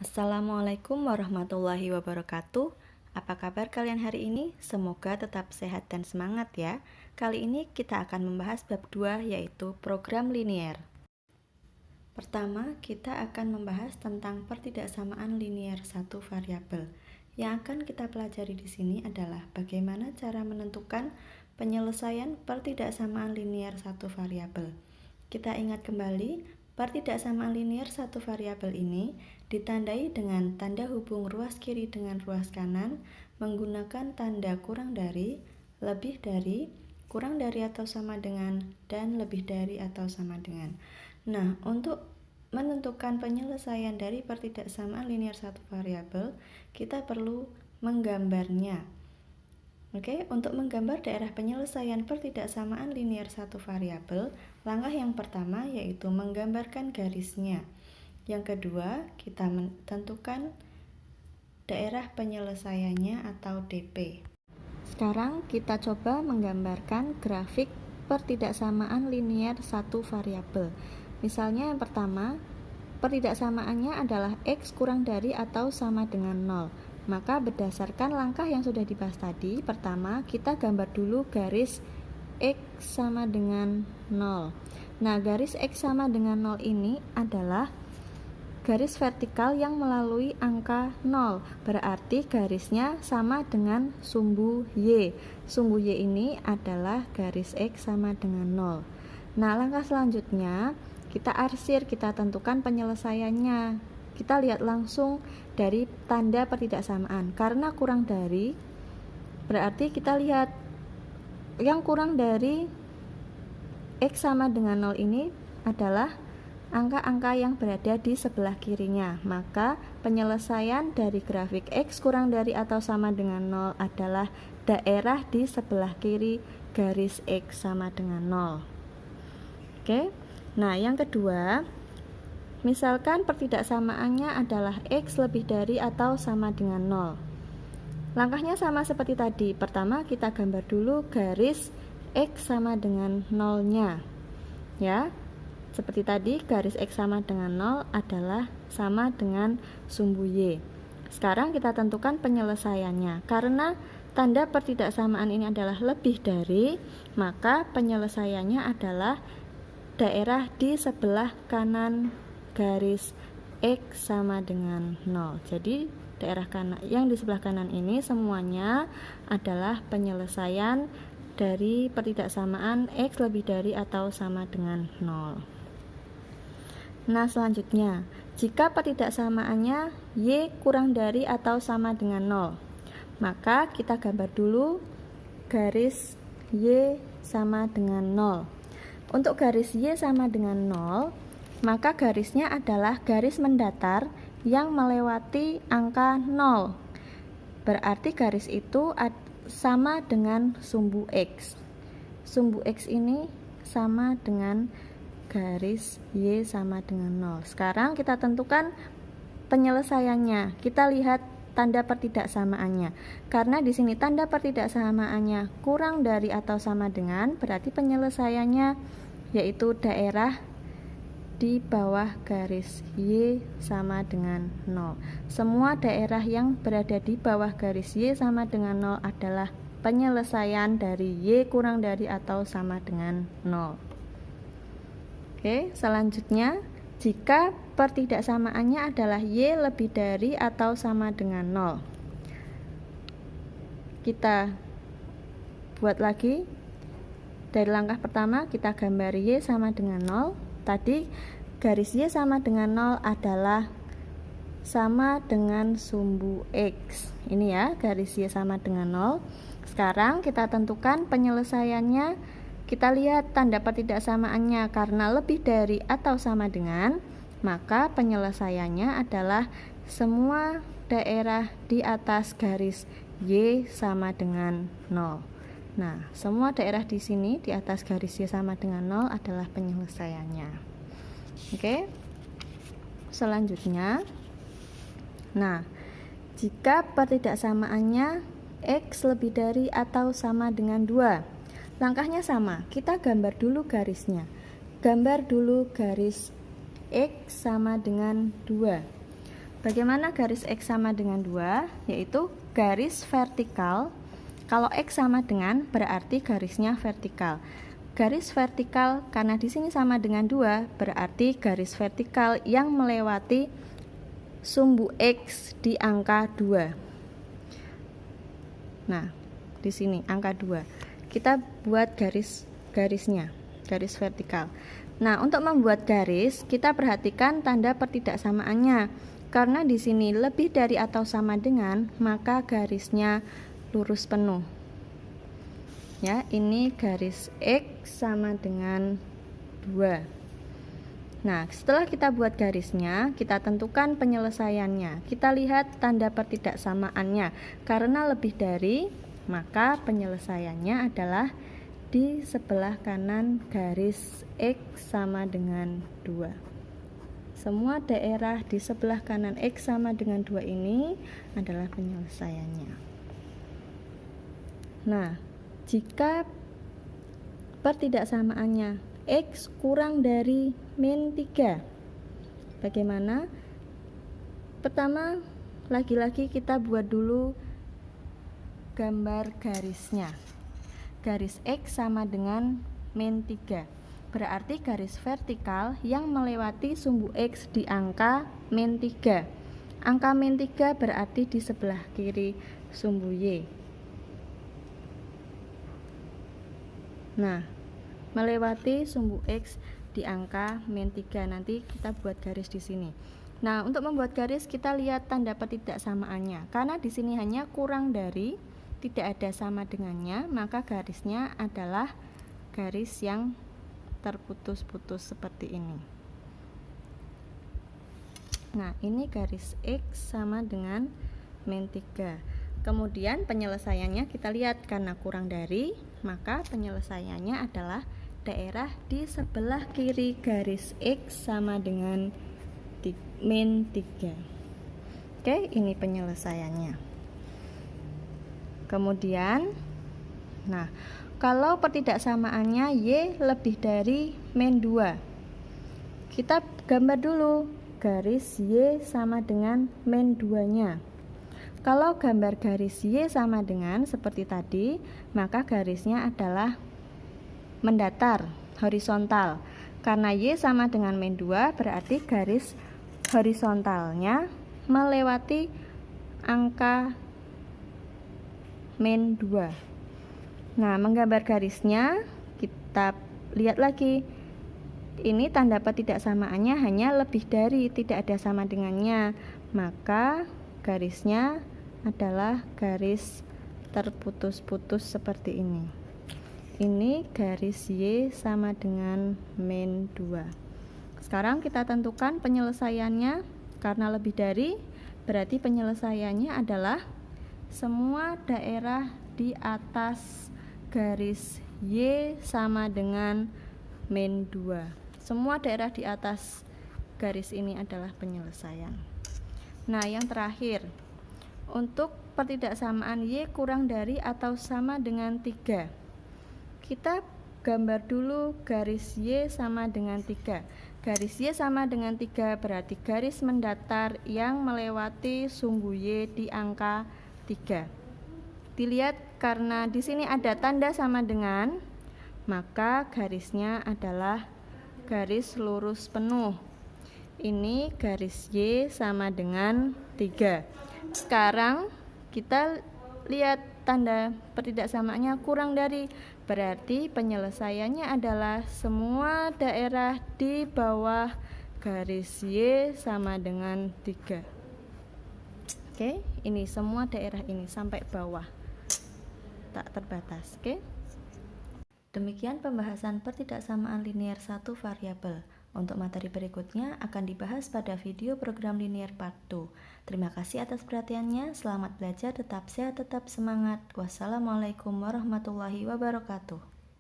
Assalamualaikum warahmatullahi wabarakatuh. Apa kabar kalian hari ini? Semoga tetap sehat dan semangat ya. Kali ini kita akan membahas bab 2 yaitu program linier. Pertama, kita akan membahas tentang pertidaksamaan linier satu variabel. Yang akan kita pelajari di sini adalah bagaimana cara menentukan penyelesaian pertidaksamaan linier satu variabel. Kita ingat kembali, pertidaksamaan linier satu variabel ini ditandai dengan tanda hubung ruas kiri dengan ruas kanan menggunakan tanda kurang dari, lebih dari, kurang dari atau sama dengan, dan lebih dari atau sama dengan. Nah, untuk menentukan penyelesaian dari pertidaksamaan linier satu variabel, kita perlu menggambarnya. Oke, untuk menggambar daerah penyelesaian pertidaksamaan linier satu variabel, langkah yang pertama yaitu menggambarkan garisnya. Yang kedua, kita menentukan daerah penyelesaiannya atau DP. Sekarang kita coba menggambarkan grafik pertidaksamaan linier satu variabel. Misalnya yang pertama, pertidaksamaannya adalah X kurang dari atau sama dengan 0. Maka berdasarkan langkah yang sudah dibahas tadi, pertama kita gambar dulu garis X sama dengan 0. Nah, garis X sama dengan 0 ini adalah garis vertikal yang melalui angka 0, berarti garisnya sama dengan sumbu Y. Sumbu Y ini adalah garis X sama dengan 0. Nah, langkah selanjutnya kita arsir, kita tentukan penyelesaiannya. Kita lihat langsung dari tanda pertidaksamaan. Karena kurang dari, berarti kita lihat yang kurang dari X sama dengan 0 ini adalah angka-angka yang berada di sebelah kirinya. Maka penyelesaian dari grafik X kurang dari atau sama dengan 0 adalah daerah di sebelah kiri garis X sama dengan 0. Oke. Nah, yang kedua, misalkan pertidaksamaannya adalah X lebih dari atau sama dengan 0. Langkahnya sama seperti tadi. Pertama, kita gambar dulu garis X sama dengan 0-nya. Ya. Seperti tadi, garis X sama dengan 0 adalah sama dengan sumbu Y. Sekarang kita tentukan penyelesaiannya. Karena tanda pertidaksamaan ini adalah lebih dari, maka penyelesaiannya adalah daerah di sebelah kanan garis X sama dengan 0. Jadi daerah kanan yang di sebelah kanan ini semuanya adalah penyelesaian dari pertidaksamaan X lebih dari atau sama dengan 0. Nah, selanjutnya, jika pertidaksamaannya Y kurang dari atau sama dengan 0, maka kita gambar dulu garis Y sama dengan 0. Untuk garis Y sama dengan 0, maka garisnya adalah garis mendatar yang melewati angka 0. Berarti garis itu sama dengan sumbu X. Sumbu X ini sama dengan garis Y sama dengan 0. Sekarang kita tentukan penyelesaiannya. Kita lihat tanda pertidaksamaannya. Karena di sini tanda pertidaksamaannya kurang dari atau sama dengan, berarti penyelesaiannya yaitu daerah di bawah garis Y sama dengan 0. Semua daerah yang berada di bawah garis Y sama dengan 0 adalah penyelesaian dari Y kurang dari atau sama dengan 0. Oke, selanjutnya, jika pertidaksamaannya adalah Y lebih dari atau sama dengan 0. Kita buat lagi. Dari langkah pertama, kita gambar Y sama dengan 0. Tadi garis Y sama dengan 0 adalah sama dengan sumbu X. Ini ya, garis Y sama dengan 0. Sekarang kita tentukan penyelesaiannya. Kita lihat tanda pertidaksamaannya. Karena lebih dari atau sama dengan, maka penyelesaiannya adalah semua daerah di atas garis Y sama dengan 0. Nah, semua daerah di sini di atas garis Y sama dengan 0 adalah penyelesaiannya. Oke. Selanjutnya, nah, jika pertidaksamaannya X lebih dari atau sama dengan 2, langkahnya sama. Kita gambar dulu garisnya. Gambar dulu garis X sama dengan 2. Bagaimana garis X sama dengan 2? Yaitu garis vertikal. Kalau X sama dengan berarti garisnya vertikal. Garis vertikal karena di sini sama dengan 2 berarti garis vertikal yang melewati sumbu X di angka 2. Nah, di sini angka 2. Kita buat garisnya, garis vertikal. Nah, untuk membuat garis, kita perhatikan tanda pertidaksamaannya. Karena di sini lebih dari atau sama dengan, maka garisnya lurus penuh. Ya, ini garis X sama dengan 2. Nah, setelah kita buat garisnya, kita tentukan penyelesaiannya. Kita lihat tanda pertidaksamaannya. Karena lebih dari, maka penyelesaiannya adalah di sebelah kanan garis X sama dengan 2. Semua daerah di sebelah kanan X sama dengan 2 ini adalah penyelesaiannya. Nah, jika pertidaksamaannya X kurang dari min 3, bagaimana? Pertama, lagi-lagi kita buat dulu gambar garisnya. Garis X sama dengan min 3, berarti garis vertikal yang melewati sumbu X di angka min 3. Angka min 3 berarti di sebelah kiri sumbu Y. Nah, melewati sumbu X di angka min 3. Nanti kita buat garis di sini. Nah, untuk membuat garis kita lihat tanda pertidaksamaannya. Karena di sini hanya kurang dari, tidak ada sama dengannya, maka garisnya adalah garis yang terputus-putus seperti ini. Nah, ini garis X sama dengan min 3. Kemudian penyelesaiannya kita lihat, karena kurang dari, maka penyelesaiannya adalah daerah di sebelah kiri garis X sama dengan min 3. Oke, ini penyelesaiannya. Kemudian, nah, kalau pertidaksamaannya Y lebih dari min 2, kita gambar dulu garis Y sama dengan min 2-nya. Kalau gambar garis Y sama dengan seperti tadi, maka garisnya adalah mendatar, horizontal. Karena Y sama dengan min 2, berarti garis horizontalnya melewati angka min 2. Nah, menggambar garisnya kita lihat lagi. Ini tanda pertidaksamaannya hanya lebih dari, tidak ada sama dengannya. Maka garisnya adalah garis terputus-putus seperti ini. Ini garis Y sama dengan min 2. Sekarang kita tentukan penyelesaiannya. Karena lebih dari, berarti penyelesaiannya adalah semua daerah di atas garis Y sama dengan min 2. Semua daerah di atas garis ini adalah penyelesaian. Nah, yang terakhir, untuk pertidaksamaan Y kurang dari atau sama dengan 3, kita gambar dulu garis Y sama dengan 3. Garis Y sama dengan 3 berarti garis mendatar yang melewati sumbu Y di angka 3. Dilihat, karena di sini ada tanda sama dengan, maka garisnya adalah garis lurus penuh. Ini garis Y sama dengan 3. Sekarang kita lihat tanda pertidaksamaannya kurang dari, berarti penyelesaiannya adalah semua daerah di bawah garis Y sama dengan 3. Oke, ini semua daerah ini sampai bawah, tak terbatas. Oke. Demikian pembahasan pertidaksamaan linear satu variabel. Untuk materi berikutnya akan dibahas pada video program linear part 2. Terima kasih atas perhatiannya. Selamat belajar, tetap sehat, tetap semangat. Wassalamualaikum warahmatullahi wabarakatuh.